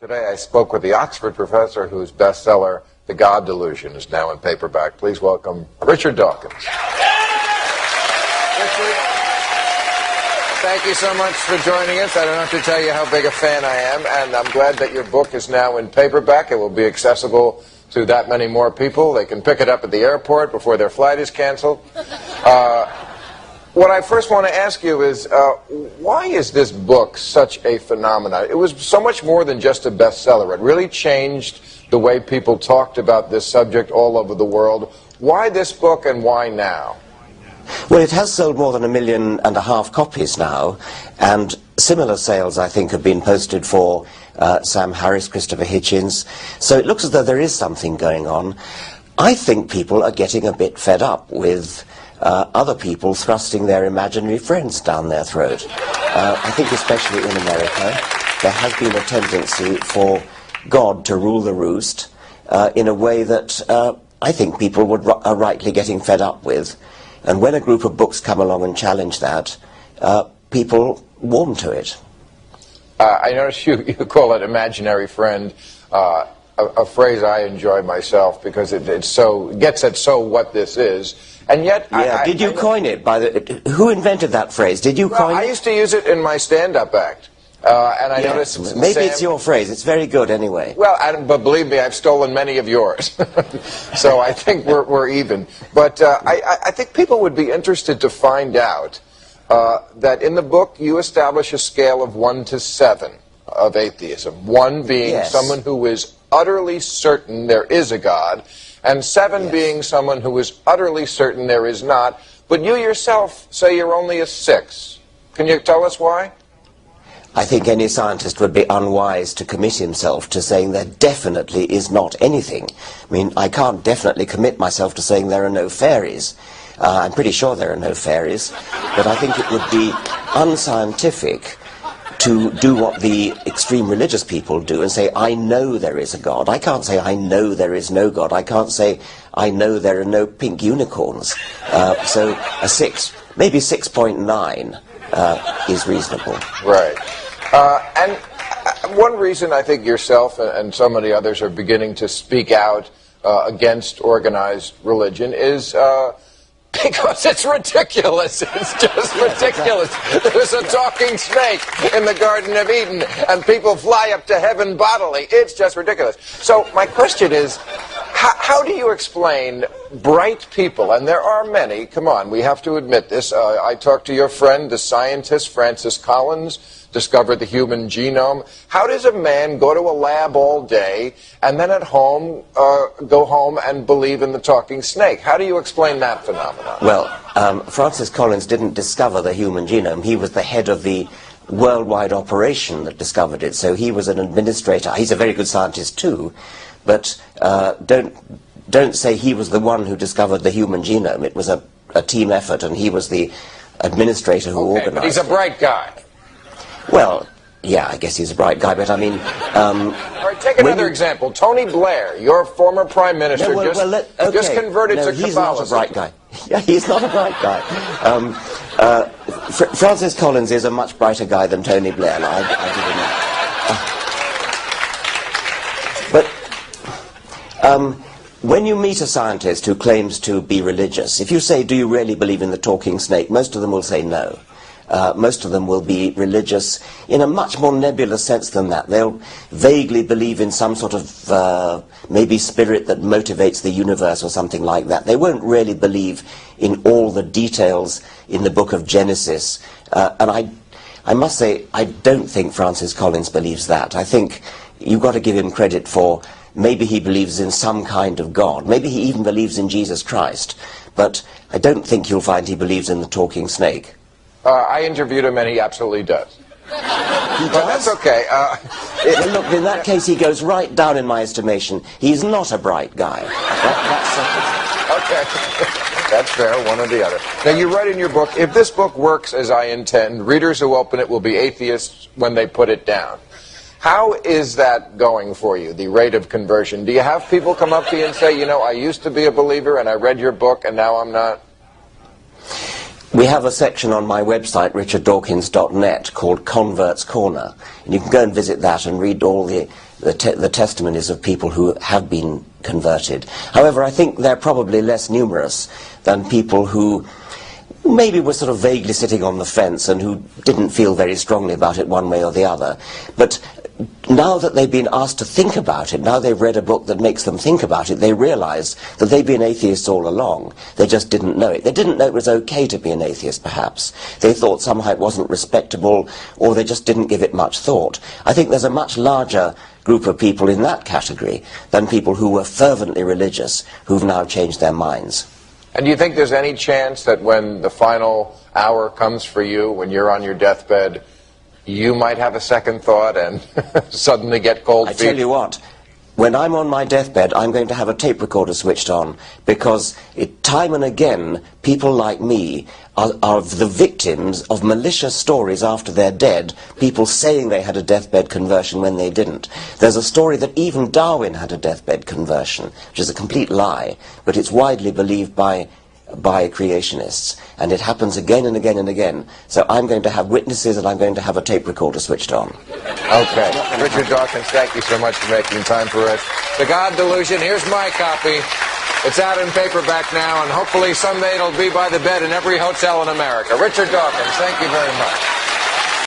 Today I spoke with the Oxford professor whose bestseller, The God Delusion, is now in paperback. Please welcome Richard Dawkins. Richard, thank you so much for joining us. I don't have to tell you how big a fan I am, and I'm glad that your book is now in paperback. It will be accessible to that many more people. They can pick it up at the airport before their flight is canceled. What I first want to ask you is, why is this book such a phenomenon? It was so much more than just a bestseller. It really changed the way people talked about this subject all over the world. Why this book and why now? Well, it has sold more than 1.5 million copies now, and similar sales, I think, have been posted for Sam Harris, Christopher Hitchens. So it looks as though there is something going on. I think people are getting a bit fed up with other people thrusting their imaginary friends down their throat. I think especially in America, there has been a tendency for God to rule the roost in a way that I think people are rightly getting fed up with. And when a group of books come along and challenge that, people warm to it. I notice you call it imaginary friend, a phrase I enjoy myself because it gets at what this is. And yet, yeah, did you coin it? Who invented that phrase? Did you coin it? I used to use it in my stand-up act. And I noticed maybe it's your phrase. It's very good anyway. Well, but believe me, I've stolen many of yours. So I think we're even. But I think people would be interested to find out that in the book you establish a scale of 1 to 7 of atheism. 1 being someone who is utterly certain there is a God, and 7 being someone who is utterly certain there is not. But you yourself say you're only a 6. Can you tell us why? I think any scientist would be unwise to commit himself to saying there definitely is not anything. I mean, I can't definitely commit myself to saying there are no fairies. I'm pretty sure there are no fairies, but I think it would be unscientific to do what the extreme religious people do and say, I know there is a God. I can't say, I know there is no God. I can't say, I know there are no pink unicorns. So a 6, maybe 6.9 is reasonable. Right. And one reason I think yourself and so many others are beginning to speak out against organized religion is because it's ridiculous. It's just ridiculous. There's a talking snake in the Garden of Eden, and people fly up to heaven bodily. It's just ridiculous. So my question is, how do you explain bright people, and there are many, come on, we have to admit this. I talked to your friend, the scientist Francis Collins, discovered the human genome. How does a man go to a lab all day and then at home go home and believe in the talking snake? How do you explain that phenomenon? Well, Francis Collins didn't discover the human genome. He was the head of the worldwide operation that discovered it. So he was an administrator. He's a very good scientist too, but don't say he was the one who discovered the human genome. It was a team effort, and he was the administrator who organized it. But he's a bright guy. Well, yeah, I guess he's a bright guy, but I mean... all right, take another example. Tony Blair, your former prime minister, just converted to Catholicism. He's not a bright guy. Yeah, he's not a bright guy. Francis Collins is a much brighter guy than Tony Blair. I give him that. But when you meet a scientist who claims to be religious, if you say, do you really believe in the talking snake, most of them will say no. Most of them will be religious in a much more nebulous sense than that. They'll vaguely believe in some sort of maybe spirit that motivates the universe or something like that. They won't really believe in all the details in the book of Genesis. And I must say, I don't think Francis Collins believes that. I think you've got to give him credit for maybe he believes in some kind of God. Maybe he even believes in Jesus Christ. But I don't think you'll find he believes in the talking snake. I interviewed him, and he absolutely does. He does? But that's okay. Well, look, in that case, he goes right down in my estimation. He's not a bright guy. Okay. That's fair, one or the other. Now, you write in your book, if this book works as I intend, readers who open it will be atheists when they put it down. How is that going for you, the rate of conversion? Do you have people come up to you and say, you know, I used to be a believer, and I read your book, and now I'm not? We have a section on my website, richarddawkins.net, called Convert's Corner. And you can go and visit that and read all the testimonies of people who have been converted. However, I think they're probably less numerous than people who maybe were sort of vaguely sitting on the fence and who didn't feel very strongly about it one way or the other. But now that they've been asked to think about it, now they've read a book that makes them think about it, they realise that they've been atheists all along. They just didn't know it. They didn't know it was okay to be an atheist, perhaps. They thought somehow it wasn't respectable, or they just didn't give it much thought. I think there's a much larger group of people in that category than people who were fervently religious, who've now changed their minds. And do you think there's any chance that when the final hour comes for you, when you're on your deathbed, you might have a second thought and suddenly get cold feet? I tell you what, when I'm on my deathbed, I'm going to have a tape recorder switched on, because time and again, people like me are the victims of malicious stories after they're dead, people saying they had a deathbed conversion when they didn't. There's a story that even Darwin had a deathbed conversion, which is a complete lie, but it's widely believed by creationists, and it happens again and again and again. So I'm going to have witnesses, and I'm going to have a tape recorder switched on. Okay. Richard Dawkins, thank you so much for making time for us. The God Delusion, here's my copy. It's out in paperback now, and hopefully someday it'll be by the bed in every hotel in America. Richard Dawkins, thank you very much.